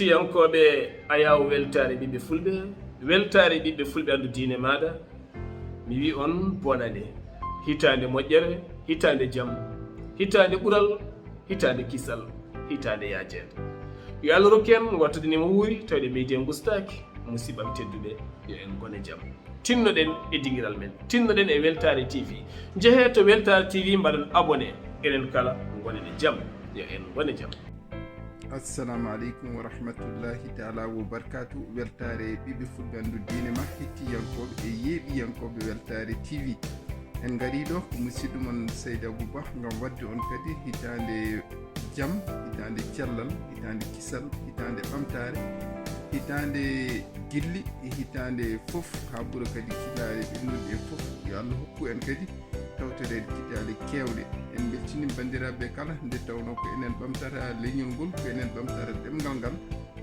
hettiyankoɓe ayaw weltare ɓiɓɓe fulɓe weltare ɓiɓɓe fulɓe andu diine maɗa mi wi on bonne année hitaande moƴƴere hitaande jaam hitaande ɓural hitaande kisal hitaande yajede yo Allah rokku en wattudenimo wuuri tawde meydi en gustaki musiɓam tedduɓe yo en gone jaam tinnoɗen e dingiral men tinnoɗen e Weltaare TV jeehe to Weltaare TV mbaɗon abonné enen kala gonen e jaam yo en gone jaam. Assalamu aleykum wa rahmatullahi taala wa barakatu. Weltaare ɓiɓɓe fulɓe andu diine ma hettiyankoɓe e yeeɓiyankoɓe Weltaare TV en gari ɗo ko musidɗo mon Seydou Abouba gam wadde on kadi hitande jaam hitande cellal hitande kisal hitande ɓamtaare hitande gilli e hitande foof ha ɓuura kadi kiɗare ɓennuɗe e foof yo Allah hokku en kadi tawtere kiɗale kewɗe en beltini bandiraɓe kala nde tawno ko enen ɓamtata leñol ngol ko enen ɓamtata ɗemgal ngal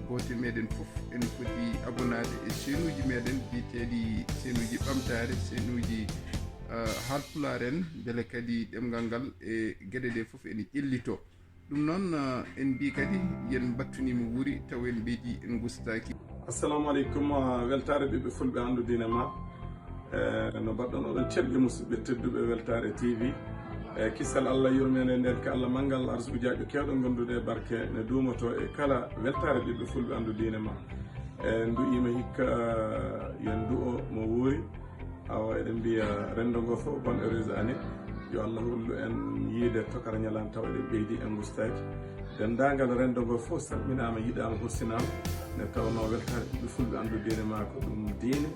goto meɗen foof en foti abonade e chaîne uji meɗen biyeteɗi chaîne uji ɓamtare chaîne uji halpulaar en beele kadi ɗemgal ngal e gueɗe ɗe foof ene ƴellito ɗum noon en mbi kadi yen battunima wuuri taw en ɓeydi en gustaki. Assalamu aleykum weltare ɓiɓɓe fulɓe andu diine ma no mbaɗɗon oɗon celɓe musidɓe tedduɓe Weltaare TV e kisal Allah yurmene nden ko Allah manggal arsuguiaɓe kewɗo gonduɗe e barke ne duumoto e kala weltare ɓiɓɓe fulɓe andu diine ma e du'ima hikka yen du'o mo wuuri awa eɗen mbiya rendo ngo fof bonne heureuse année yo Allah hullu en yiide tokara ñalama taw eɗen ɓeydi en gustaki dendagal rendo ngo fof salminama yiɗama hussinama nde tawno weltare ɓiɓɓe fulɓe andu diine ma ko ɗum diine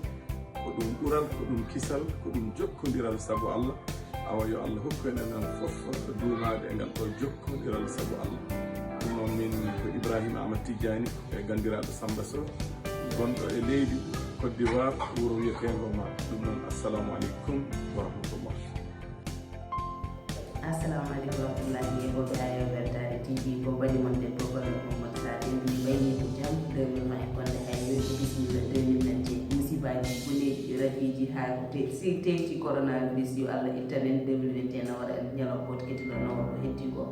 ko ɗum ɓural ko ɗum kisal ko ɗum jokkodiral saabu Allah awa yo Allah hokku en enen fof duumade e ngal ɗo jokkodiral saabu Allah ɗum noon min ko Ibrahima Amadou Tidiani e gandiraɗo Samba Sow gonɗo e leydi Côte d'Ivoire wuro wiyetengo ma ɗum noon assalamu aleykum wa rahmatullah. Assalamu aleykum wa rahmatullahi wa barakatuh. Weltaare TV ko waɗi mon debbo golle Mamadou Sall en mbi mayni ko jam 2020 e konde hay yodi bisimilla 2021 musibaji boneji rafiji ha tewti coronavirus yo Allah ittanen 2021 nawara en ñalo goto kettiɗo nawara ko heddi ko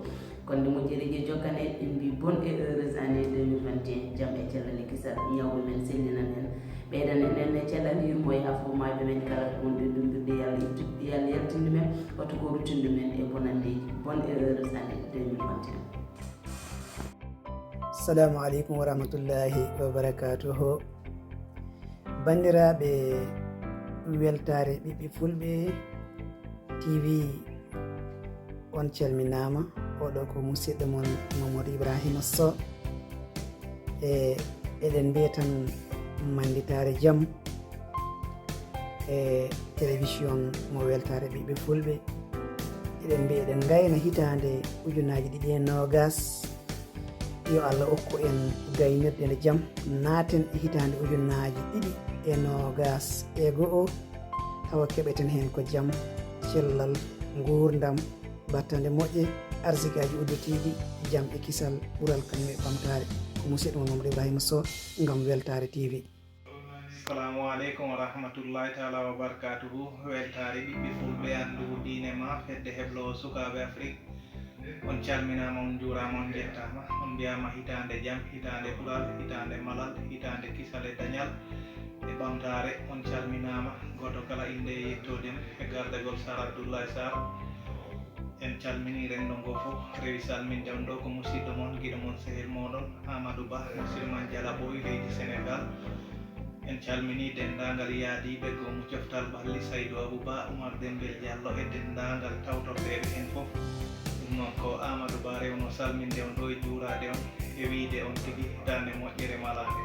konde moƴƴereji jokkane en mbi bonne et heureuse année 2021 jaam e cellal e kisal ñawɓe men sellinan en ɓeydan enen e cellal yurmo e hafrumaɓe men kala wonde ɗumɗirde yalla yaltinde men wato ko ruttinde men e bonandeji bonne et heureuse année 2021. Assalamu aleykum wa rahmatullahi wa barakatuhu. Bandiraɓe Weltaare ɓiɓɓe fulɓe TV on calminama oɗo ko musidɗo mon Mamadou Ibrahima Sow e eɗen mbiya tan manditare jaam e télévision mo Weltaare ɓiɓɓe fulɓe eɗen mbiya eɗen gayna hitande ujunaji 2020 yo Allah hokku en gaynirde nde jaam naaten e hitande ujunaji 2020 e go'o tawa keɓeten hen ko jaam cellal gurdam battande moƴƴe arsikaji uddotiɗi jaam e kisal ɓural kamme ɓamtare ko musidɗo mon Mamadou Ibrahima Sow gam Weltaare TV. Assalamu aleykum wa rahmatullahi taala wa barakatuhu. Weltaare ɓiɓɓe fulɓe andu diine ma fedde heblo sukaɓe Afrique on calminama on juurama on jettama on mbiyama hitande jaam hitande ɓural hitande malal hitande kisal e dañal e ɓamtare on calminama goto kala inde e yettoden e gardagol SAAR ABDULLAAHI SAAR en calmini rendo ngo fof rewi salmin jam ɗo ko musidɗo mon guiɗo mon sehel moɗon Hammadou Ba musidɗo JALLO leydi Sénégal en calmini dendagal yaadiɓe gomu coftal balli SAYDU ABUUBA UMAAR Dembel JALLO e dendagal tawtorteɓe hen fof ɗum noon ko Amadou Ba rewno salminde on ɗo e juurade on e wiide on tigui hitande moƴƴere malade.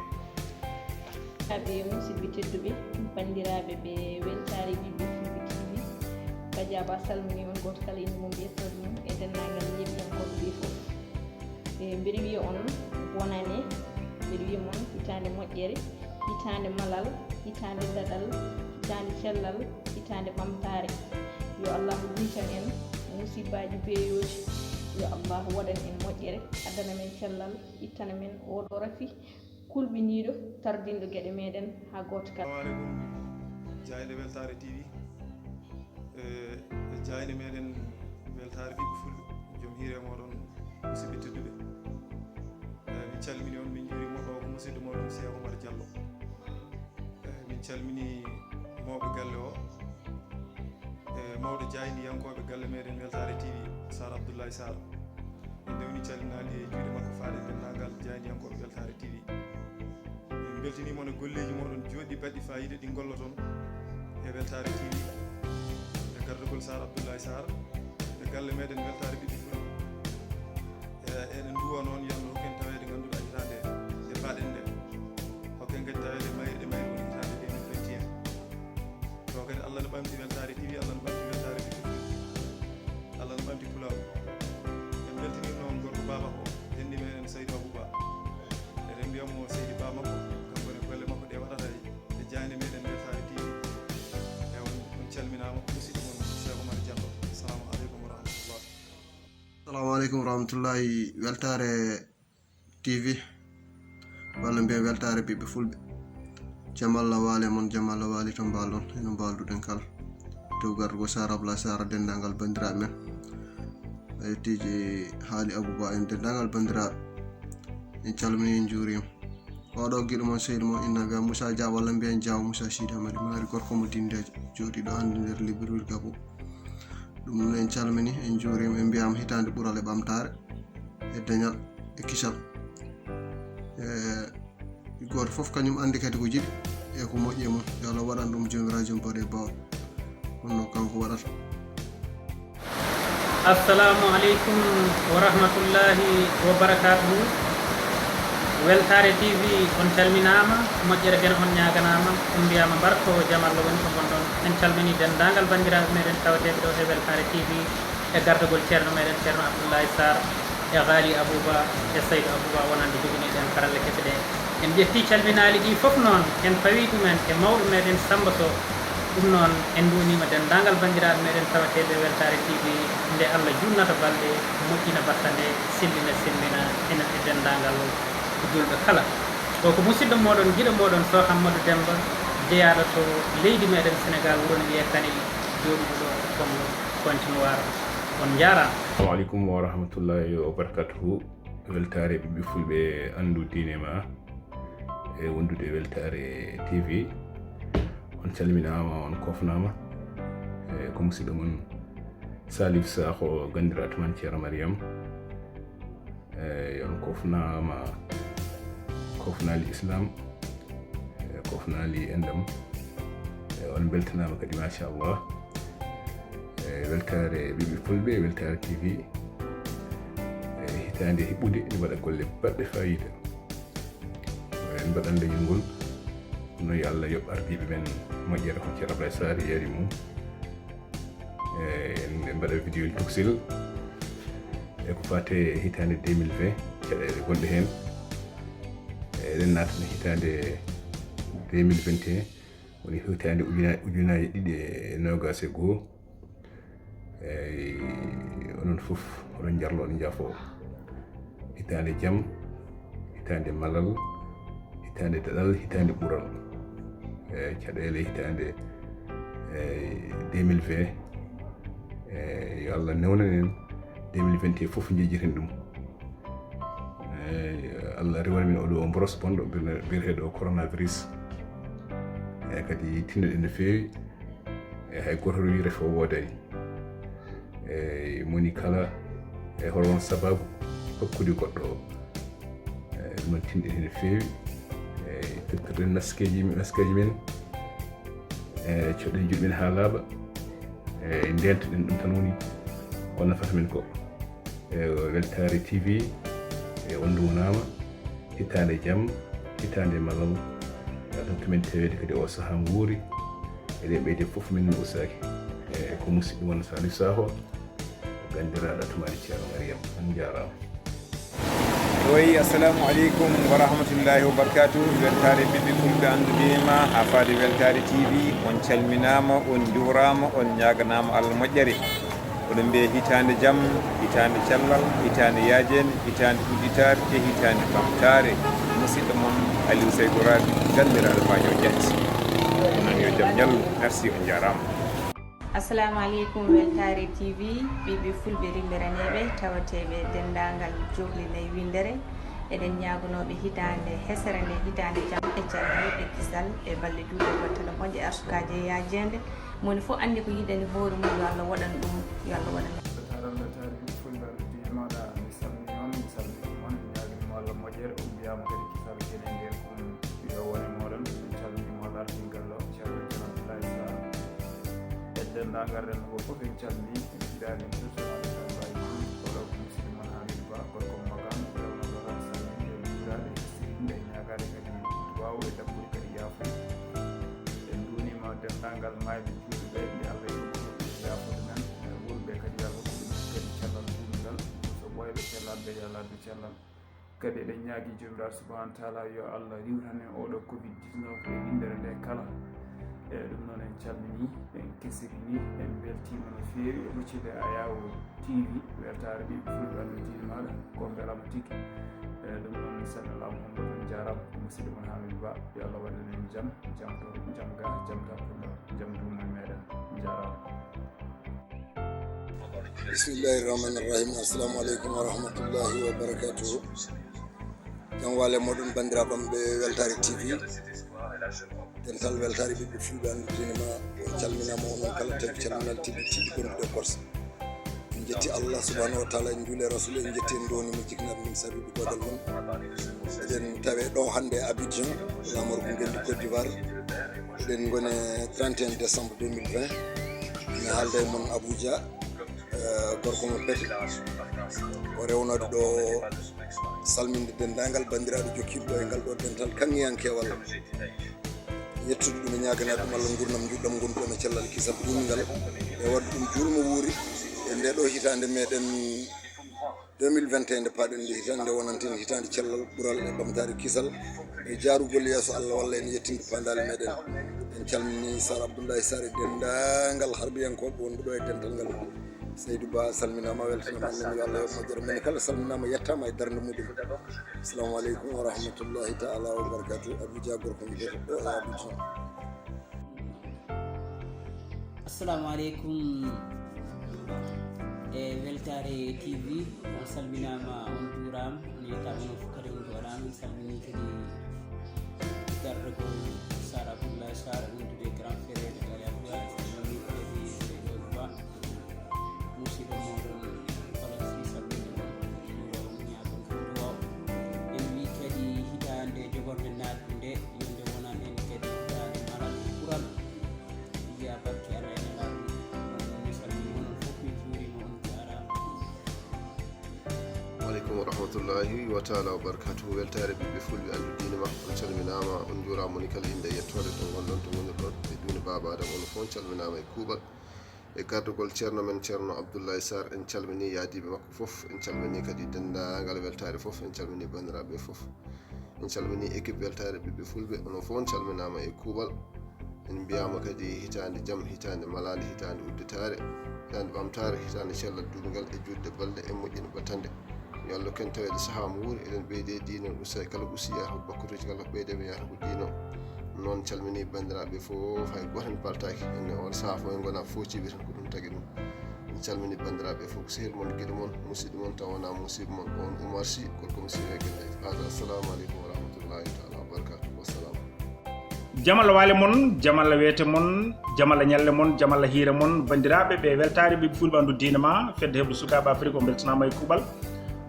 aɓe musidɓe tedduɓe bandiraɓe ɓe Weltaare ɓiɓɓe fulɓe TV kadiaba salmini on goto kala inde mum ƴettoɗo mum e dennagal yeɓiyankoɓe ɓe foof mbiɗa wiya on bonne année mbiɗa wiya moon hitande moƴƴere hitande malal hitande daɗal hitande cellal hitande ɓamtare yo Allah witan en musibaji beeyoji yo Allah waɗan en moƴƴere addana men cellal ittana men oɗo rafi kulɓiniɗo tardinɗo gueɗe meɗen ha goto kala. Assalamu aleykum jayde Weltaare TV jayde meɗen Weltaare ɓiɓɓe fulɓe joom hiire moɗon musidɓe tedduɓe min calmini on min juurima ɗo musidɗo moɗon Cheikh Oumar Diallo. Min calmini mawɓe galle o mawɗo jayniyankoɓe galle meɗen Weltaare TV SAAR ABDULLAAHI SAAR. En dewni calminali e juuɗe makko faade dendagal jayniyankoɓe Weltaare TV. Min beltinima no golleji moɗon joɗɗi baɗɗi fayida ɗi golloton e Weltaare TV e gardugol SAAR ABDULLAAHI SAAR e galle meɗen Weltaare ɓiɓɓe fulɓe. Eɗen duwa noon yallo hokken tawede ganduɗa hitaande e baɗen nde hokken kadi tawede mayirɗe mayri woni hitaande 2021 to kadi Allah no ɓamti Weltaare TV, Allah no ɓamti Weltaare ɓiɓɓe fulɓe, Allah no ɓamti PULAAR. En beltinima noon gorko baba o denɗi meɗen SAYDU ABUUBA eɗen mbiyamo seydi ba makko kanko ne golle makko ɗe waɗata e jayde meɗen Weltaare TV e on calminama musidɗo mon Cheikh Oumar Diallo. Assalamu aleykum wa rahmatullah. Assalamu aleykum wa rahmatullahi. Weltaare TV walla mbiya Weltaare ɓiɓɓe fulɓe, jaam Allah waale mon, jaam Allah waali to mbalɗon eno mbalduɗen kala tew gardugo SAAR ABDULLAAHI SAAR dendagal bandiraɓe men yettiji haali Abouba en dendagal bandiraɓe en calmini en juurima. Oɗo guiɗo mon seydi mon inna wiya Moussa Dia walla mbiyen Diaw Moussa Sidi Hamadi maari gorko mo dindejo jooɗiɗo hande nder Libreville Gabon. ɗum noon en calmini en juurima en mbiyama hitaande ɓural e ɓamtaare e dañal e kisal goto foof kañum andi kadi ko jiɗi e ko moƴƴi e mum. Yo Allah waɗan ɗum jomirajo jom baɗe bawɗo honno kanko waɗata. Assalamu aleykum wa rahmatullahi wa barakatuhu. Weltaare TV on calminama, moƴƴere den on ñaganama, on mbiyama barko jaam Allah woni ko gonɗon. En calmini dendagal bandiraɓe meɗen tawateɓe ɗo e Weltaare TV e gardugol ceerno meɗen ceerno ABDULLAAHI SAAR e haali Abouba e SAYDU ABUUBA wonande joginiɗen karalle kese ɗe. En ƴetti calminali ɗi foof noon en pawi ɗumen e mawɗo meɗen Samba Sow. ɗum noon en duunima dendagal bandiraɓe meɗen tawateɓe Weltaare TV nde Allah junnata balɗe, moƴƴina battane, sillina simmina enen e dendagal julɓe kala. O ko musidɗo moɗon giɗo moɗon so HAMMADU DEMMBA jeyaɗo to leydi meɗen Sénégal wuuro no wiye Kanel joɗuɗo ɗo comme continuar. On jarama. Assalamu aleykum wa rahmatullahi wa barakatuhu. Weltaare ɓiɓɓe fulɓe andu diine ma e wondude Weltaare TV on calminama, on kofnama e ko musidɗo mon SAALIF SAAKO gandira tuman ceerno Mariam on kofnama kofnali islam kofnali endam on beltanama kadi machallah. Weltaare ɓiɓɓe fulɓe Weltaare TV hitaande hiɓɓude ene waɗa golle baɗɗe fayida en mbaɗan leñol ngol no yo Allah yoɓ ardiɓe men moƴƴere ko ceerno ABDULLAAHI SAAR yeeri mum en mbaɗa vidéo tuksil e ko fate hitaande 2020 caɗeele gonɗe heen eɗen natana hitaande 2021 woni hitaande ujunaje ɗiɗi e nogas e goho. Onon fof oɗon jarlo oɗon jafo hitaande jaam, hitaande malal, hitaande daɗal, hitaande ɓural caɗeele hitaande 2020 yo Allah newnanen 2021 fof jejjiten ɗum. Allah rewana min oɗo mboros bonɗo biyeteɗo coronavirus kadi tinnoɗen no feewi hay goto wiire fo woodani moni kala e holon sababu hokkude goɗɗo ɗum noon tinɗen no feewi firtirɗen maskeji men coɗɗen juɗe men ha laaɓa ndentoɗen ɗum tan woni ko nafata men ko. Weltaare TV on duunama hitaande jaam, hitaande malal ɗum to men tawede kadi o saaha nguuri eɗen ɓeyde fof min no usaki ko musidɗo won SAALIF SAAKO gandiraɗo tumani ceerno Mariam. On jarama. Oui, assalamu aleykum wa rahmatullahi wa barakatuh. Weltaare ɓiɓɓe fulɓe andudima ha faade Weltaare TV on calminama, on jurama, on ñaganama Allah moƴƴere. Oɗon mbiye hitaande jaam, hitaande cellal, hitaande yaajene, hitaande ƴellitaare e hitaande ɓamtaare. Musidɗo mon Aliou Seydou Rabi gandiraɗo baño jatti. Non yo jaam ñallu. Merci, on jarama. Assalamu aleykum Weltaare TV ɓiɓɓe fulɓe rimmiraneɓe tawateɓe dendagal johli nayi windere eɗen ñagonoɓe hitande hesere nde hitande jam e calli e kisal e balɗe juutde battane moƴƴe arsukaji e yajede moni fof andi ko yiɗani hoore mum yo Allah waɗan ɗum yo Allah waɗan moƴƴere o mbiyama kadi kisal kene nder kon yo woni moɗon en calminimo lartingallo ceerno Abdoulaye Sarr e dendagal rendogo fof en calmini en jiɗani personade tambayi oɗo ko musidɗo mon Hamidou Ba gorko magan rewno loran salminde e juurade sirinde e ñagade kadi waw e dabbude kadi yaafude en dunima dendagal mayɓe juuɗe ɓe yo Allah yaafude men wurɓe kadi yo Allah hokkuɗum kadi cellal duungal so ɓoyɓe cellal ɓe yo Allah addu cellal kadi eɗen ñaagui jomiraɗo subahana taala yo Allah riwtan en oɗo covid-19 e windere nde kala e ɗum noon en calmini en kesiri ni en beltima no feewi e huccide ABUU TV weltare ɓiɓɓe fulɓe Allah diine maɗa ko beelama tigui e ɗum noon cellal MAMMADU jarama ko musidɗo mon Hamidou Ba yo Allah waɗan en jaam jaam to jaam ga jaam takkuɗo jaam duumo meɗen jarama. Bismillahi rahmani rahim. Assalamu alaikum wa rahmatullahi wa barakatuhu. Jam wale moɗon bandiraɓam ɓe Weltaare TV dental weltaare ɓiɓɓe fulɓe andudinima on calminama onon kala tawi calminal tiɗi gonɗuɗe korsa en jetti Allah subhanahu wa taala en juule rasul en jetti en donimo jignaɓe min sabiɓe godal mon eɗen tawe ɗo hande Abidjan lamor ko gendi Côte d'Ivoire eɗen gone 31 décembre 2020 mi haalda e mon Abuja gorko mo pete o rewnade ɗo salminde dendagal bandiraɓe jokkiɓe ɗo e ngal ɗo dental kangiyankewal yettude ɗum e ñaganade ɗum Allah gurdam juɗɗam gonɗuɗon e cellal kisal ɗumgal e wadde ɗum juurmo wuuri e nde ɗo hitande meɗen 2021 nde paɗen nde hitande nde wonanten hitande cellal ɓuural e ɓamtaare kisal e jaarugol yeeso Allah walla en yettinde pandale meɗen en calmini SAAR ABDULLAAHI SAAR e dendagal harbiyankoɓe wonɓe ɗo e dental ngal SAYDU Ba salminama weltanama men yo Allah yo moƴƴere men kala salminama yettama e darde muɗum. Assalamu aleykum wa rahmatullahi taala wa barakatuh. Abuja gorko mi biyete ɗo e Abuja. Assalamu aleykum e Weltaare TV on salminama on juurama on yettama on fof kadi on joɗama en salmini kadi garɗo SAAR ABDULLAAHI SAAR wondude grand frère de Weltaare salmini kadi SAYDU Ba musidɗo moɗon kala si salmini on ñagon kadi duwaw en wi kadi hitande jogorde natɗe nde yonde wonan en kadi hitande malal ɓuural wiya barke Allah ene laaɓi on salmini onon fof min juurima on jarama. Waaleykum wa rahmatullahi wa taala wa barakatuhu. Weltaare ɓiɓɓe fulɓe andu diine ma on calminama on juurama moni kala inde yettode to gonɗon to gonirɗon e duune baba adam on fof calminama e kuuɓal e gardugol ceerno men ceerno Abdoulaye Sarr en calmini yaadiɓe makko fof en calmini kadi dendagal weltare fof en calmini bandiraɓe fof en calmini équipe weltare ɓiɓɓe fulɓe onon fof on calminama e kuuɓal en mbiyama kadi hitande jaam hitande malade hitande udditare hitande ɓamtare hitande cellal duungal e juutde balɗe e moƴƴude battande yo Allah ken tawede saaha mo wuuri eɗen ɓeyde diino usa kala usi yata ko bakkutuji kala ɓeydeme yata ko diino noon calmini bandiraɓe fof hay goto en baltaki enne on saaha fof en gona fociɓe tan ko ɗum tagui ɗum en calmini bandiraɓe fof ko sehil mon guiɗo mon musidɗo mon taw wona musidɓe mon on UMAAR Sy gorko mo siwe gueɗe hada assalamu aleykum wa rahmatullahi taala wa barakatuh wassalam. jamalla waale mon jamalla weete mon jamalla ñalle mon jamalla hiire mon bandiraɓe ɓe weltare ɓiɓɓe fulɓe andu diine ma fedde heɓde sukaɓe Afrique o beltanama e kuuɓal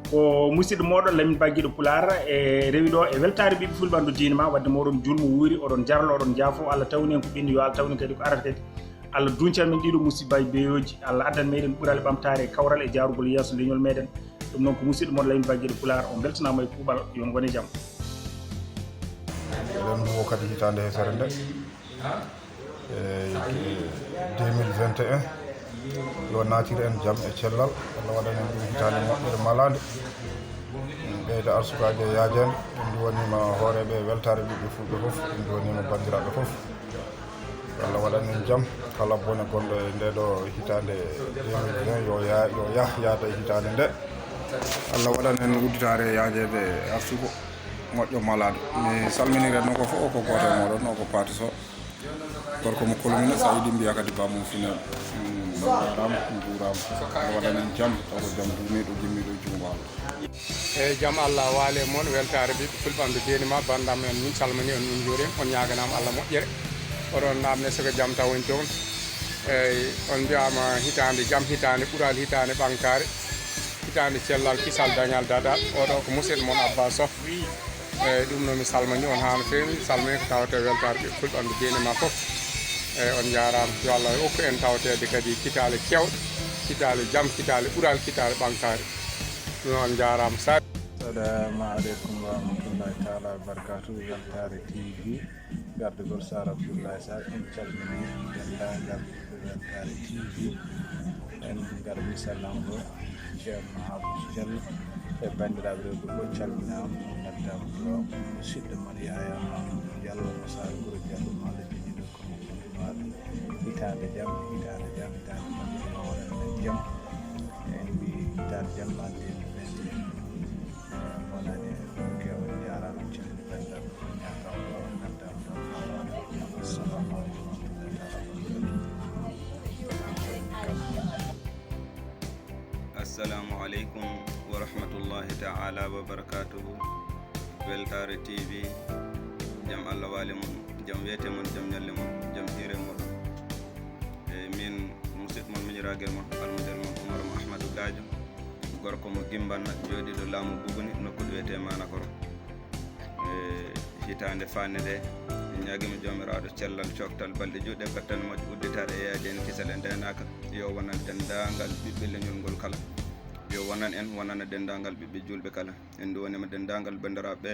ko musidɗo moɗon LAMIIN BAGGIɗO PULAAR e rewi ɗo e weltare ɓiɓɓe fulɓe andu diine ma wadde moɗon julmo wuuri oɗon jarlo oɗon jaafo Allah tawni en ko ɓenni yo Allah tawni kadi ko arata kadi Allah duncan men ɗiɗo musibbaji beyoji Allah addan meɗen ɓuural e ɓamtare e kawral e jarugol yeeso leñol meɗen ɗum noon ko musidɗo moɗon LAMIIN BAGGIɗO PULAAR on beltanama e kuuɓal yo gone jaam. eɗen mbo kadi hitande hesere nde 2021 yo natire en jaam e cellal Allah waɗan en ɗum hitande moƴƴere malade en ɓeyda arsukaji e yaajede en duwanima hooreɓe weltare ɓiɓɓe fulɓe foof en duwanima bandiraɓe foof Allah waɗan en jaam kala bone gonɗo e nde ɗo hitande 2020 yo yaada e hitande nde Allah waɗan en udditare yaajede arsugo moƴƴo malade mi salminiren no ko fof ko goto moɗon o ko Paty Sow gorko mo kolmina saydi mbiya kadi bamum final jarama juurama waɗanen jaam taw ko jaam dumiɗo jimmiɗo e jungo Allah eyyi jaam Allah waale moon weltare ɓiɓɓe fulɓe ɓamde denima bandam en min calmini on min juurim on ñaganama Allah moƴƴere oɗon namde soko jaam taw woni toon eyyi on mbiyama hitande jaam hitande ɓuural hitande ɓamtare hitande cellal kisal dañal dada oɗo ko musidɗo moon Abba Sow eyyi ɗum noon mi salmini on ha no fewi salmini ko tawate weltare ɓiɓɓe fulɓe ɓamde denima foof eyyi on jarama yo Allah hokku en tawtede kadi kitale kewɗe kitale jaam kitale ɓuural kitale ɓamtare ɗum on jarama sa assalamu aleykum wa rahmatullahi taala wa barakatuh Weltaare TV gardugol SAAR ABDULLAAHI SAAR en calmini dendagal Weltaare TV en garmi sallamgo ceerno Abou Diallo e bandiraɓe rewɓe fof calminama gaddama ɗo musidɗo mon Yahya Diallo mo SAAR Guro Diallo mo Allah jiɗiɗo kono ɗumaɗo hitande jaam hitande jaam hitande moƴƴude waɗanen jaam en mbi hitande jaam ande wonani kewon jarama calli bandam ñagam ɗo gaddam ɗo assalamu aleykum assalamu aleykum wa rahmatullahi taala wa barakatuhu Weltaare TV jaam Allah waali mon jaam wiyete mon jaam ñalle mon jaam hiire moɗon e min musidɗo mon miñiragel mon almudel mon Oumar Ahmadou Gadio gorko mo gimbanna jooɗiɗo laamu buguni nokkuɗo wiyete Manakoro e hitande fanne nde ñaguima jomiraɗo cellal coktal balɗe juutɗe battane moƴƴo udditare e yaade en kisal e ndenaka yo wonan dendagal ɓiɓɓe leñol ngol kala yo wonan en wonana dendagal ɓiɓɓe julɓe kala en ndu wonima dendagal bandiraɓe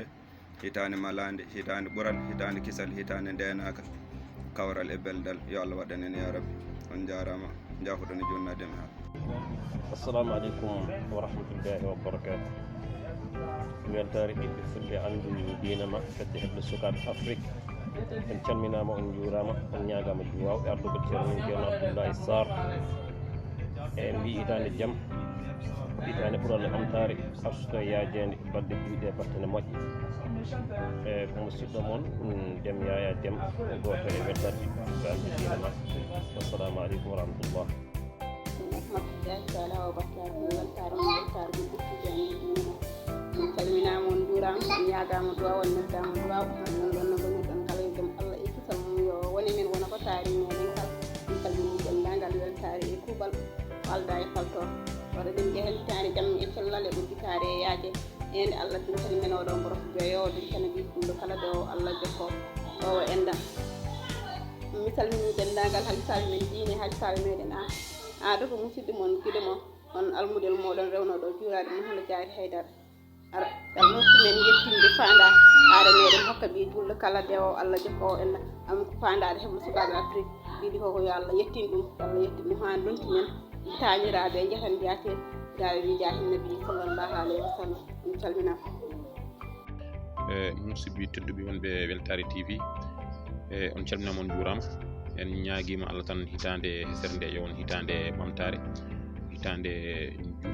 hitande malade hitande ɓuural hitande kisal hitande ndenaka kawral e beldal yo Allah waɗan en ya rabbi on jarama jafoɗon e jonnademi ha assalamu aleykum wa rahmatullahi wa barakatuh Weltaare ɓiɓɓe fulɓe andu dinama fedde heɓde sukaɓe Afrique en calminama on juurama on ñagama duwaw e ardugo ceerno ceerno ABDULLAAHI SAAR e mbi hitande jaam hitande ɓuural e ɓamtare arsuto e yajede balɗe juuɗe battane moƴƴe e ko musidɗo moon Déme Yahya Déme goto e Weltaare ɓiɓɓe andu dinama wassalamu aleykum wa rahmatullah rahmatullahi taala wa barakatuh weltare mo weltare ɓiɓɓe fulɓe andu dinama min calminama on juurama on ñagama duwaw on neddama duwaw non ɗon no gonirɗon kala yo jaam Allah e kisal mum yo woni min wona ko taari meɗen kala min calmini dendagal weltare e kuuɓal walda e faltor waɗa ɗum jehelitani jaam e cellal e udditare e yaaje ende Allah dintani men oɗo mboro joyo dintani ɓi fulɗo kala ɗo Allah jokko o endam mi salmini dendagal halisaɓe men diine halisaɓe meɗen aɗo ko musidɗo mon giɗo mo on almudel moɗon rewno ɗo juurade Mouhamed Diary Haydara ara dal nokku men yettinde fanda aɗa meɗen hokka ɓi julɗo kala dewo Allah jokko o enna am ko fandade heɓlo sukaɓe Afrique ɓiɗi koko yo Allah yettin ɗum Allah yettin ɗum ha donti men tañiraɓe e jahatan jate dawe wijahi nabi sallallahu alayhi wa sallam min calminama musidɓe tedduɓe wonɓe Weltaare TV e on calminama on juurama en ñaaguima Allah tan hitande hesere nde yo won hitande ɓamtare hitande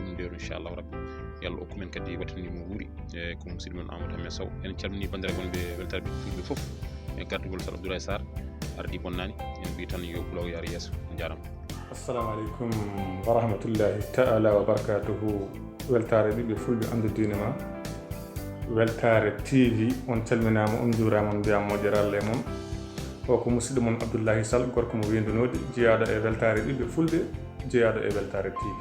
jumderu inchallahu rabbi yo Allah hokku men kadi wattanimo wuuri e ko musidɗo men Amadou Hamme Sow en calmini bandiraɓe wonɓe Weltaare ɓiɓɓe fulɓe foof e gardugol SAAR ABDULLAAHI SAAR ardi bonnani en mbi tan yo ɓulaw yaara yeeso on jarama assalamu aleykum wa rahmatullahi taala wa barakatuhu Weltaare ɓiɓɓe fulɓe andu diine ma Weltaare TV on calminama on juurama on mbiyama moƴƴere Allah e moon o ko musidɗo moon Abdoullahi Sall gorko mo windunode jeeyaɗo e Weltaare ɓiɓɓe fulɓe jeeyaɗo e Weltaare TV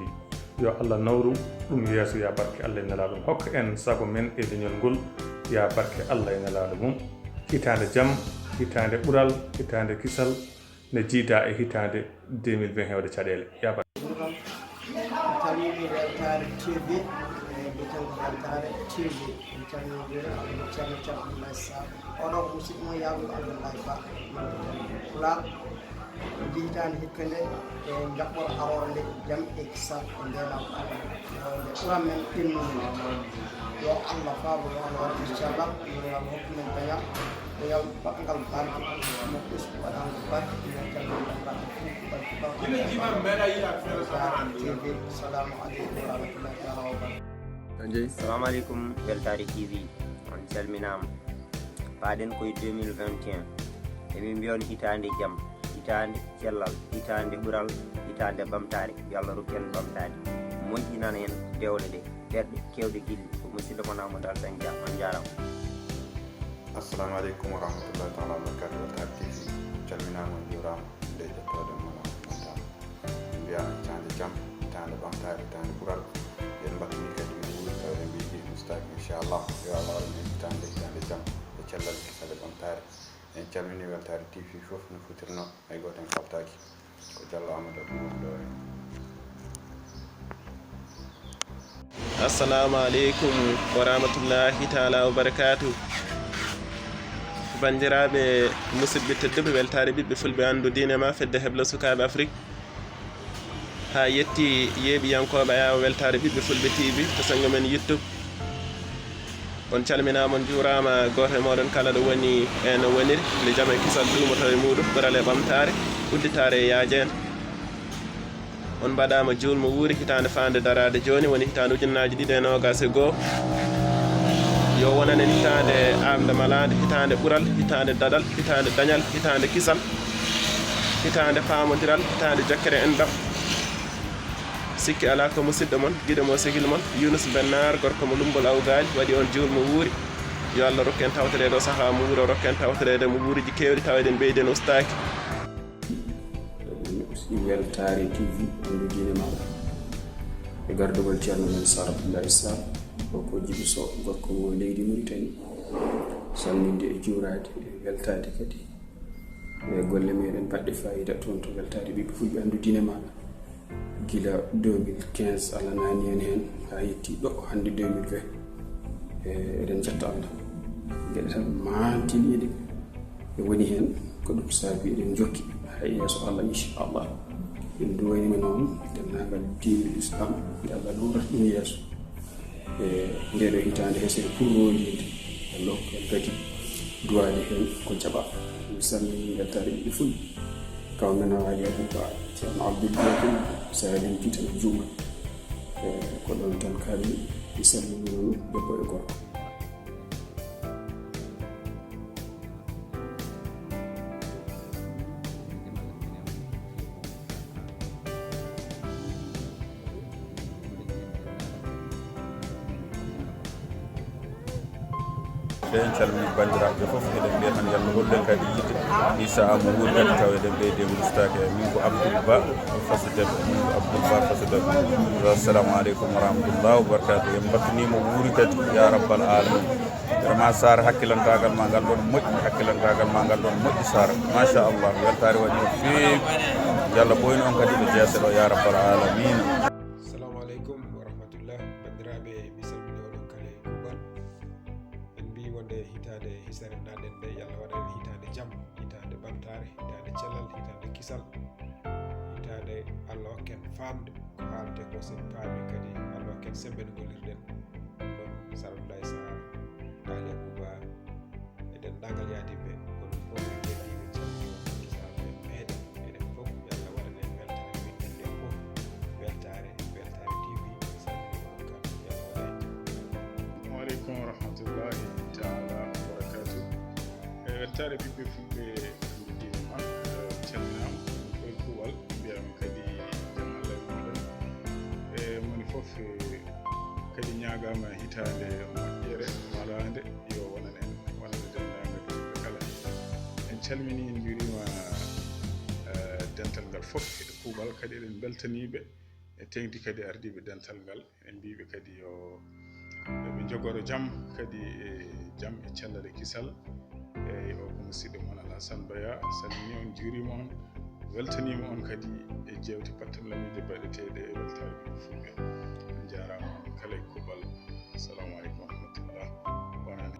yo Allah nawru ɗum yeeso ya barke Allah e nelaɗo mum hokka en sago men e leñol ngol ya barke Allah e nelaɗo mum hitande jaam hitande ɓuural hitande kisal ne jiida e hitande 2020 hewde caɗele ya barke calmini Weltaare TV bitan Weltaare TV en calmini ceerno Abdoulaye Sall oɗo ko musidɗo mo yaago Abdoulaye Ba PULAAR jihitande hikka nde e jaɓɓoro arore nde jaam e kisal e ndenam nde ɓuuran men ɗinnude yo Allah faabo yo Allah waɗa inchallah yo Allah hokku men dañal yo yaw baɗngal barke mo ɓesku waɗango barke yo TV salamu aleykum wa rahmatullahi taala wa barakatuh assalamu aleykum Weltaare TV on calminama paɗen koye 2021 emin mbiyon hitaande jam, hitaande cellal, hitaande ɓural, hitaande ɓamtaare. Yo Allah rokku en ɓamtaade moƴƴinana en dewle ɗe ɓerɗe kewɗe gilli ko musidɗo mon Amadou Altan Dia on jarama. Assalamu alaikum wa rahmatullahi ta'ala wa barakatuh. Weltaare TV calminama on jurama nde jettode mono montama mbiya hitaande jam, hitaande ɓamtaare, hitaande ɓural. En mbattini kadi wuuri tawde mbiji ustaki inchallah yo Allah waɗan en hitaande jam e cellal kisal e ɓamtaare. En calmini Weltaare TV fof no futirno hay goto en faltaki ko Diallo Amadou ɗo en. Assalamu alaikum wa rahmatullahi ta'ala wa barakatuh. Bandiraɓe musidɓe tedduɓe weltare ɓiɓɓe fulɓe andu diine ma fedde hebla sukaɓe Afrique ha yetti yeeɓiyankoɓe ayawa weltare ɓiɓɓe fulɓe TV to sanggo men YouTube. On calminama on juurama goto e moɗon kala ɗo woni eno woniri nde jaam e kisal dumoto e muɗum ɓural e ɓamtare udditare e yaajen. On mbaɗama julmo wuuri hitande fande darade joni woni hitande ujunnaji 2021 yo wonanen hitande amde malade, hitande ɓural, hitande daɗal, hitande dañal, hitande kisal, hitande pamodiral, hitande jokkere endam. Sikki ala ko musidɗo mon guiɗo mo sigil mon Yunus Bennar gorko mo lumbol awgali waɗi on julmo wuuri. Yo Allah rokken tawtorede o saaha mo wuuro rokken tawtorede mo wuuriji kewɗi taweɗen ɓeyden ustaki. Weltaare TV on diine ma e gardugol ceerno men SAAR Abdoulahi SAAR ko jiɗi so gorko mo leydi Mauritanie salminde e juurade e weltade kadi e golle meɗen baɗɗe fayida toon to weltade ɓiɓɓe fulɓe andu diine maɗa gila 2015 Allah nani en hen ha yetti ɗo hande 2020 eɗen jetta Allah gueɗe tan mantiniɗe e woni hen ko ɗum saabi eɗen jokki hay yeeso Allah inchallah en duwanima noon dennagal diine l'islam nde Allah lowrata ɗum yeeso e ndeɗo hitande hesere pour wondide Allah hokken kadi duwade hen ko jaɓa. Mi salmini weltare ɓiɓɓe fulɓe kawmen awaji ABUUBAKRI ceerno ABDULLAAHI sahalen pitan juuma ko ɗon tan kalmi mi salmini noon debbo e gorko. En calmini bandiraɓe fof eɗen mbiya tan yallah hollen kadi yidde isa mo wuuri kadi taw eɗen ɓeyde wurstake min ko Abdoul Ba fasadebe min ko Abdoul Ba fasadebe. Assalamu aleykum wa rahmatullah wa barakatuh. En mbattanimo wuuri kadi ya rabbal alamin vraiment SAAR hakkilantagal ma ngal ɗon moƴƴi, hakkilantagal ma ngal ɗon moƴƴi SAAR machallah weltare waɗi no feewi yallah ɓoyno on kadi ɓe jeese ɗo ya rabbal alamin. Assalamu aleykum wa rahmatullah bandiraɓe mi salmini oɗon kala e kuuɓal en mbi wonde hitande hisere naɗen nde yallah waɗa en hitande jam, hitande ɓamtare, hitande cellal, hitande kisal, hitande Allah hokken famde ko haalate ko sen paami kadi Allah hokken sembe no gollirɗen ɗon SAAR Abdoulahi SAAR taali ABUUBA e dendagal yaadiɓe onon fof en jeddiɓe calmini kisaaɓe meɗen eɗen fof yallah waɗan en weltare meɗen ɗen fof weltare TV salmini on kam yallah waɗa en Assalamu aleykum wa rahmatullahi ta'ala wa barakatuh. Weltare ɓiɓɓe fulɓe andu diine ma calminama koye kuuɓal mbiyama kadi jam Allah e moɗon e moni fof kadi ñagama hitande moƴƴere malade yo wonanen wonande dendagal ɓiɓɓe kala. En calmini en juurima dental ngal fof e kuuɓal kadi eɗen beltaniɓe e tengti kadi ardiɓe dental ngal en mbiɓe kadi yo ɓe jogoɗo jaam kadi e jaam e cellal e kisal e o ko musidɗo mon Alassane Baya salmini on juurima on weltanima on kadi e jewte pattam lamide baɗeteɗe e weltare ɓiɓɓe fulɓe on jarama on kala e kuuɓal. Assalamu aleykum wa rahmatullah bonane.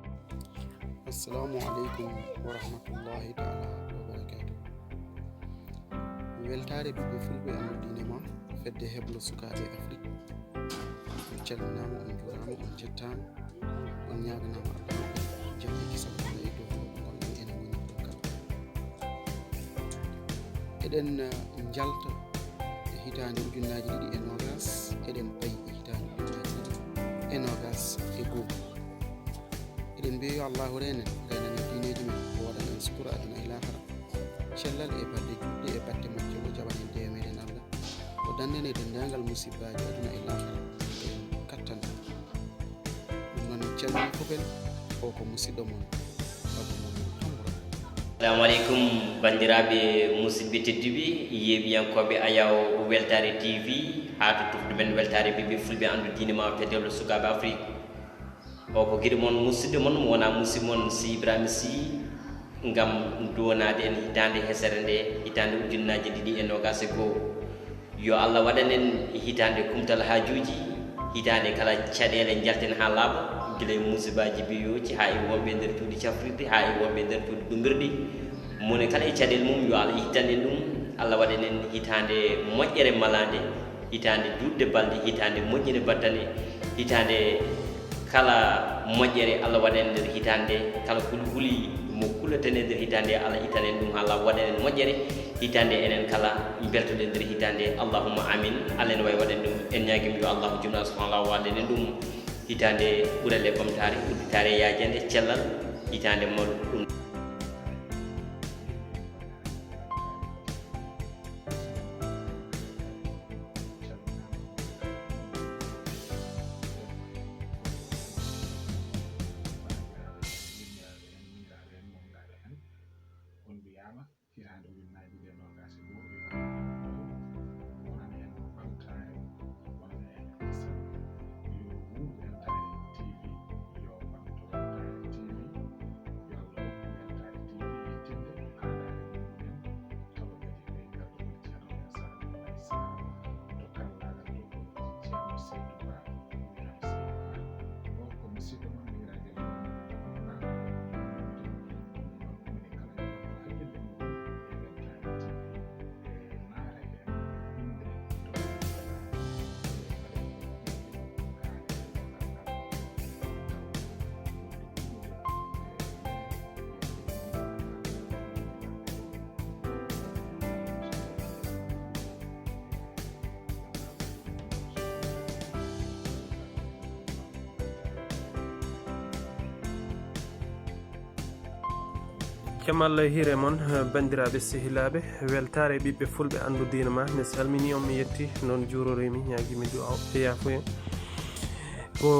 Assalamu aleykum wa rahmatullahi taala wa barakatuh. Weltare ɓiɓɓe fulɓe andu diine ma fedde heblo sukaɓe Afrique on calminama on juurama on jettama on ñaganama Allah jam e kisal kala e dow gonɗon ene woni ɗo kala eɗen jalta e hitande ujunnaji 220 eɗen payi e hitande ujunnaji 221 eɗen mbiya yo allahu renen gaynane diineji men o waɗanen sutura aduna e lahara cellal e balɗe juutɗe e batte majjo o jaɓanen dewe meɗen allah o dandane dendagal musibbaji aduna e lahara e kattan ɗum noon en calmini fofel o ko musidɗo mon assalamu aleykum bandiraɓe musidɓe tedduɓe yeeɓiyankoɓe ayaw weltare tv ha to tufde men weltare ɓiɓɓe fulɓe andu diine ma fedewle sukaɓe afrique o ko guiɗo moon musidɗo moon mo wona musidɗo moon si ibrahima sy gam duwonade en hitande hesere nde hitande ujunnaji ɗiɗi e nogas e goho yo allah waɗanen hitande kumtal hajuji hitande kala caɗele jalten ha laaɓa guila e musibaji biyoji ha e wonɓe nder cuuɗi cafrirde ha e wonɓe nder cuuɗi ɗumirɗi mone kala e caɗele mum yo allah hittanen ɗum allah waɗanen hitande moƴƴere malade hitande juutde balɗe hitande moƴƴude battane hitande kala moƴƴere allah waɗanen nder hitande kala hulhuli mo kulatene nder hitande allah ittanen ɗum ha allah waɗanen moƴƴere hitande enen kala beltoɗe nder hitande allahumma amin allah ene wawi waɗen ɗum en ñaguima yo allahu jumna subhanallah waɗanen ɗum hitande ɓurelle ɓamtare udditare yajende cellal hitande mol ɗum jam allah e hiire moon bandiraɓe sehilaɓe weltare ɓiɓɓe fulɓe andu diina ma mi salmini on mi yetti noon jurorimi ñaguimi du'a e yafuya ko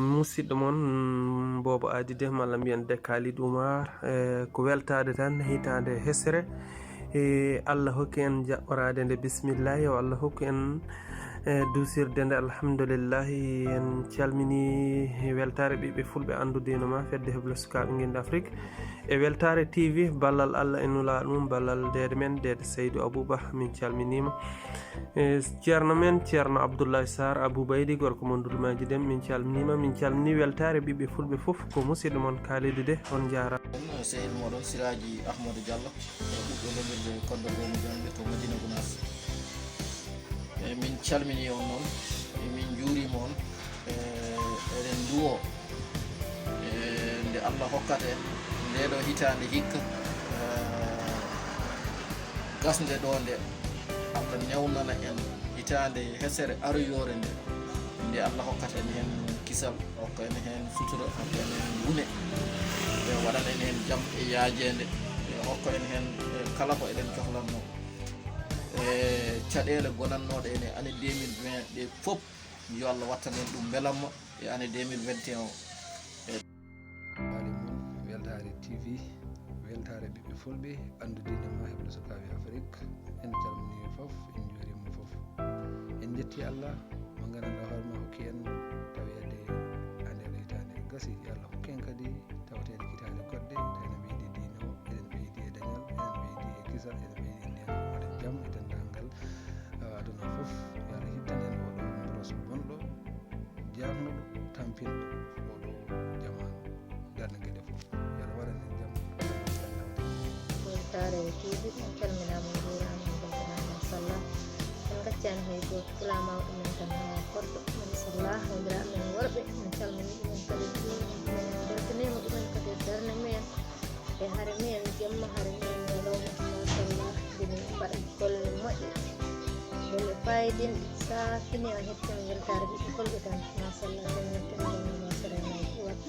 musidɗo moon bobo adide malla mbiyen de KALIIDU UMAAR ko weltade tan hitande hesere e allah hokki en jaɓɓorade nde bisimillahi o allah hokki en dusirde nde alhamdoulillahi en calmini weltare ɓiɓɓe fulɓe andu diina ma fedde heble sukaɓe guinde afrique e weltare tv ballal allah e nula ɗum ballal dede men dede SAYDU ABUUBA min calminima ceerno men ceerno ABDULLAAHI SAAR ABOUBAKRI gorko mon dulmaji den min calmini weltare ɓiɓɓe fulɓe foof ko musidɗo mon KALIIDU de on jarama sehil moɗon siraji ahmadou diallo e ɓuɗɗo lomirde koddo bomo jonde to madina gounas min calmini on noon min juurima on eɗen duwo nde allah hokkate ndeɗo hitande hikka gasde ɗo nde allah newnana en hitande hesere aroyore nde allah hokkata en hen kisal hokka en hen sutura hokka en hen gune waɗana en hen jaam e yaajede hokka en hen kala ko eɗen cohlanno caɗele gonannoɗe ene année 2020 ɗe fof yo allah wattanen ɗum belamma e année 2021 o weltare tv weltare ɓiɓɓe fulɓe andu diine ma heɓle sukaɓe afrique en calmini foof en juurima foof en jetti allah mo gandanɗa hoorema hokki en tawede nder hitande gasi yo allah hokki en kadi tawatede kitade goɗɗe tawene ɓeydi diine o eɗen ɓeydi e dañal eɗen ɓeydi e kisal eɗen ɓeydi e nden waɗen jaam e dendagal aduna foof yo allah hiddanen oɗo mboros bonɗo jarnuɗo tampinɗo oɗo jamanu darde gueɗe foof yo allah waɗan en jaam weltare tv en calminama jurama en beltanama sallah en gaccani hay goto pulamaw ɗumen tan ha kodɗo men sallah wandiraɓe men worɓe en calmini ɗumen kadi men beltanima ɗumen kadi darde mumen e haare mumen jemma haare mumen ñalawma machallah dine mbaɗa golle moƴƴe golle fayidinɗe sa fini on hettima weltare ɓiɓɓe fulɓe tan machallah tan yettima jannama serenaji wat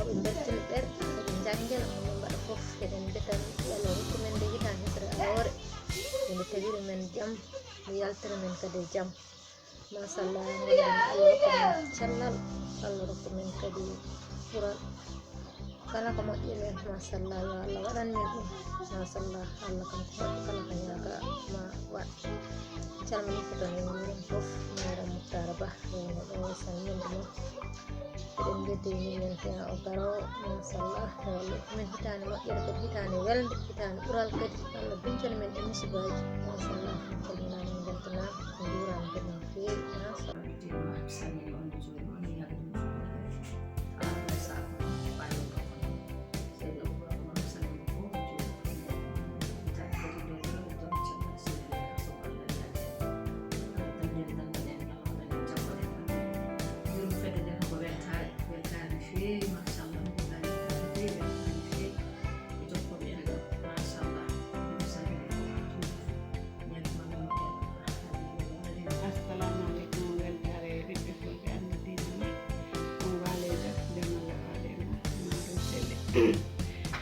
ɓe beltin ɓerɗe eɓe janngina omin mbaɗa fof eɗen betan Allah rokku men nde hitande hesere alawore nde tawiri men jaam nde yaltira men kadi jaam machallah gonɗen Allah rokku men cellal Allah rokku men kadi ɓural kala ko moƴƴi men machallah yo Allah waɗan men ɗum machallah Allah kam ko moƴƴi kala ko ñaaga ma waɗ calmini fotan en juuren fof mara muttara ba rewno ɗo salminde mon eɗen beddini men hen o garo machallah yo Allah men hitande moƴƴere kadi hitande welde hitande ɓural kadi Allah bincana men e musibaji machallah calminama en beltanama en juurama kadi no feewi machallah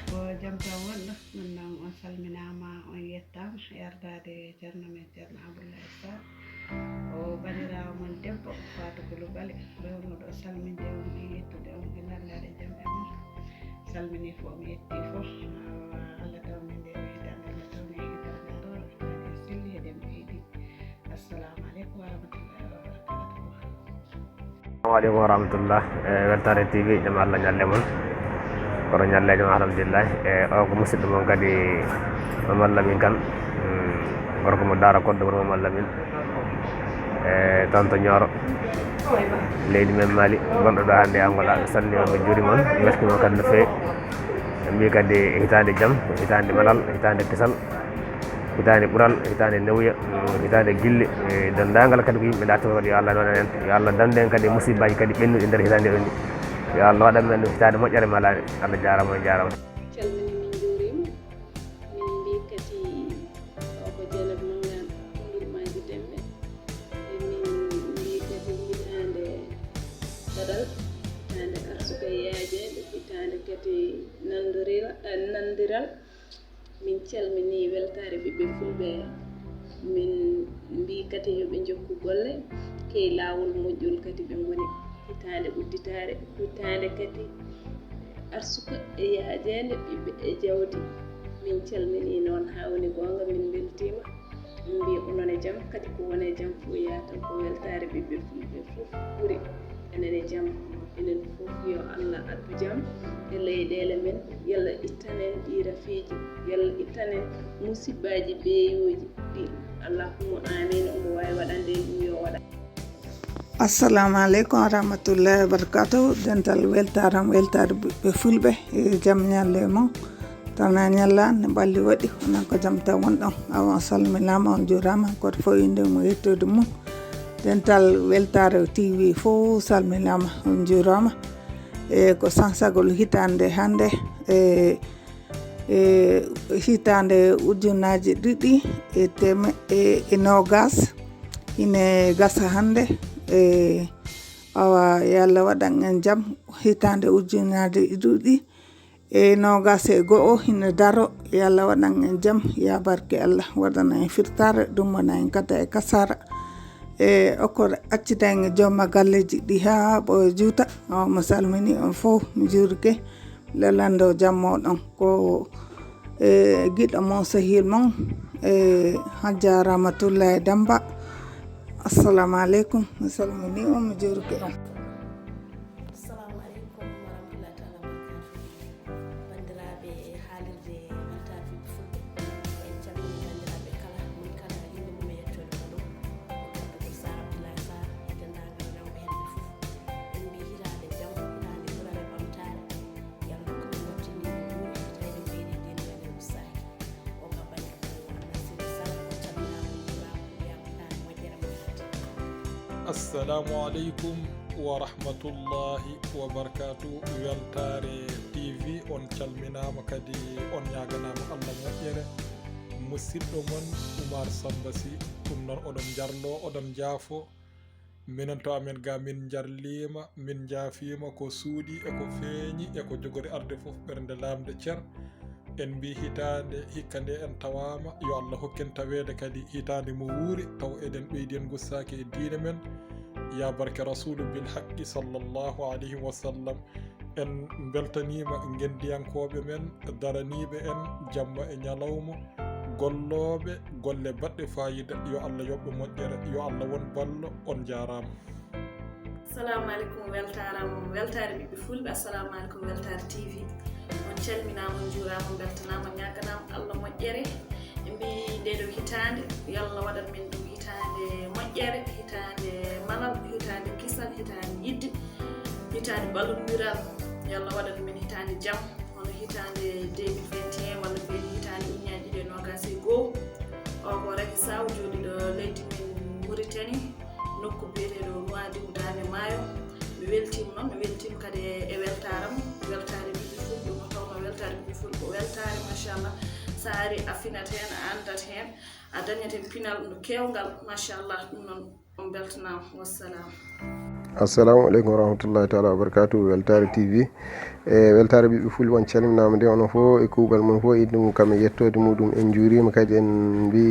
ko jam tan wonɗo ɗum noon on salminama on yettama yardade ceerno men ceerno ABDULLAAHI SAAR o bandirawo mon debbo Fatou Coulibaly rewnuɗo salminde on e yettude on e nandade jaam e mon salmini fo mi yetti fof Allah tawni nde hitande Allah tawni hitande arore hitande selli heɗen ɓeydi assalamu aleykum wa rahmatullahi wa barakatuh. Assalamu aleykum wa rahmatullah Weltaare TV jam Allah ñalle mon kono ñallejo ma alhamdulillah o ko musidɗo mon kadi Mamadou Lamine Kane gorko mo Daara Koddo wuro Mamadou Lamine toon to Nioro leydi men Mali gonɗo ɗo hannde Angola ɓe salmini on ɓe juurima on ɓe weltima kadi no feewi ɓe mbi kadi hitande jaam hitande malal hitande kisal hitande ɓural hitande newya hitande gille dendagal kadi ko yimɓe dartimo kadi yo Allah waɗan en yo Allah dande en kadi musibaji kadi ɓennuɗi nder hitande ɗo ni yo Allah waɗan men hitande moƴƴere malade Allah jarama on jarama. calmini min juurima min mbi kadi o ko Dieynaba Mangane Gurmaji Demɓe e min mbi kadi hitande ɗaɗal hitande arsuka yaajeɗe hitande kadi nandiral min calmini weltare ɓiɓɓe fulɓe min mbi kadi yoɓe jokku golle key lawol moƴƴol kadi ɓe goni hitande udditare hitande kadi arsuka e yaajede ɓiɓɓe e jawdi min calmini noon ha woni gonga min beltima min mbi onon e jaam kadi ko wone jaam fo yatan ko weltare ɓiɓɓe fulɓe fof ɓuuri enen e jaam enen fof yo Allah addu jaam e leyɗele men yalla ittanen ɗi rafiji yalla ittanen musibbaji beeyoji ɗi allahumma amin omo wawi waɗande ɗum yo waɗa. assalamu aleykum wa rahmatullahi wa barakatuh dental weltaram weltare ɓiɓɓe fulɓe e jaam ñalle mon tawna ñallani ne ɓalli waɗi onon ko jaam taw wonɗon awon salminama on juurama koto fo inde mo yettude mum dental weltare TV fof salminama on juurama e ko sansagol hitande hande e hitande ujunnaji ɗiɗi e teme e nogas ine gasa hande e awa yalla waɗan en jaam hitande ujunnaji ɗiɗi e nogas e go'o ine daro yalla waɗan en jaam ya barke Allah waɗana en firtare ɗum wona en kada e kasara e okkore acciden e jomma galleji ɗi ha ɓoye juuta mo salmini on fof mi juurike lelando jaam moɗon ko e giɗo mon sehil mon e hajja Ramatoulaye Demba assalamu aleykum mi salmini on mi juurike on. Assalamu alaikum wa rahmatullahi wa barakatuh. Weltaare TV on calminama kadi on ñaganama Allah moƴƴere musidɗo mon UMAAR Samba Sy ɗum noon oɗon jarlo oɗon jaafo minen to amen ga min jarlima min jaafima ko suuɗi e ko feeñi e ko jogori arde fof ɓernde lamde ceer en mbi hitande hikka nde en tawama yo Allah hokken tawede kadi hitande mo wuuri taw eɗen ɓeydi en gussaki e diine men ya barke rasulu bil haqqi sallllahu alayhi wa sallam en beltanima gendiyankoɓe men daraniɓe en jamma e ñalawma golloɓe golle baɗɗe fayida yo Allah yoɓɓe moƴƴere yo Allah won ballo on jarama. Assalamu alaikum weltare ɓiɓɓe fulɓe. Assalamu alaikum Weltaare TV. On calminama on juurama on beltanama on ñaganama Allah moƴƴere e mbi ndeɗo hitande yo Allah waɗan min ɗum hitande moƴƴere hitande manal hitande kisal hitande yidde hitande ballodiral yo Allah waɗan min hitande jaam hono hitande 2021 walla mbiyen hitande uñaji ɗiɗi e nogas e goho o ko ragi saw joɗiɗo leydi min Mauritanie nokku biyeteɗo Nouadhibou Dande Maayo. Mi weltima noon mi weltima kadi e weltaram weltare ɓiɓɓe fulɓe mo tawno weltare ɓiɓɓe fulɓe ko weltare machallah sa ari a finat hen a andat hen a dañat hen pinal no kewgal machallah ɗum noon on beltanama wassalam. Assalamu alaikum warahmatullahi taala wabarakatuh. Weltaare TV e weltaare ɓiɓɓe fulɓe on calminama nde onon fof e kuugal mum fof e ɗum kam yettode muɗum en juurima kadi en mbi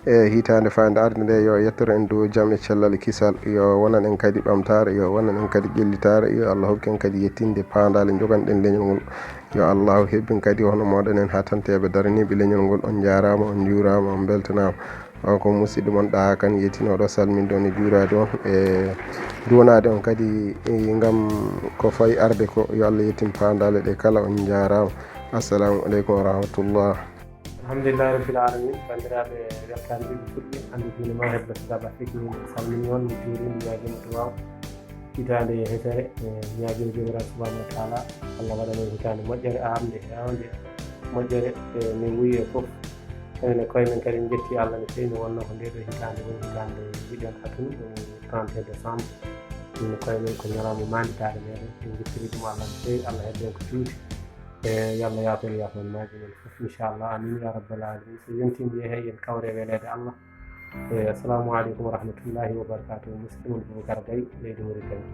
e hitande fande arde nde yo yettoro en dow jaam e cellal e kisal yo wonan en kadi ɓamtare yo wonan en kadi ƴellitaare yo Allah hokken kadi yettinde pandale joganɗen leñol ngol yo Allah hebbin kadi hono moɗon en ha tanteɓe daraniɓe leñol ngol on jarama on juurama on beltanama on ko musidɗo mon ɗaha kan yettinoɗo salminde on e juurade on e duwanade on kadi gam ko fayi arde ko yo Allah yettin pandale ɗe kala on jarama. Assalamu aleykum wa rahmatullah. alhamdulillahi rabbil alamin bandiraɓe weltare ɓiɓɓe fulɓe andi diine ma heɓla sukaɓe afrique min salmini on mi juurima ñaguima duwaw hitande hetere ñaguima jomiraɗo subhanahu wa taala Allah waɗanen hitande moƴƴere amde hewde moƴƴere min wuuye foof enen e koye men kadi en jetti Allah no fewi no wonno ko ndeɗo hitande woni hitande jiɗen hatun 31 décembre min e koye men ko ñalawma manditare meɗen en jettiri ɗum Allah no fewi Allah hedden ko juuti yalla yaafon yaafon maaji men fof inchallah amin ya rabbal alamin so yontima yeehe en kawre welede Allah. Assalamu aleykum wa rahmatullahi wa barakatuh. Musidɗo mon Boubacar Gaye leydi Mauritanie.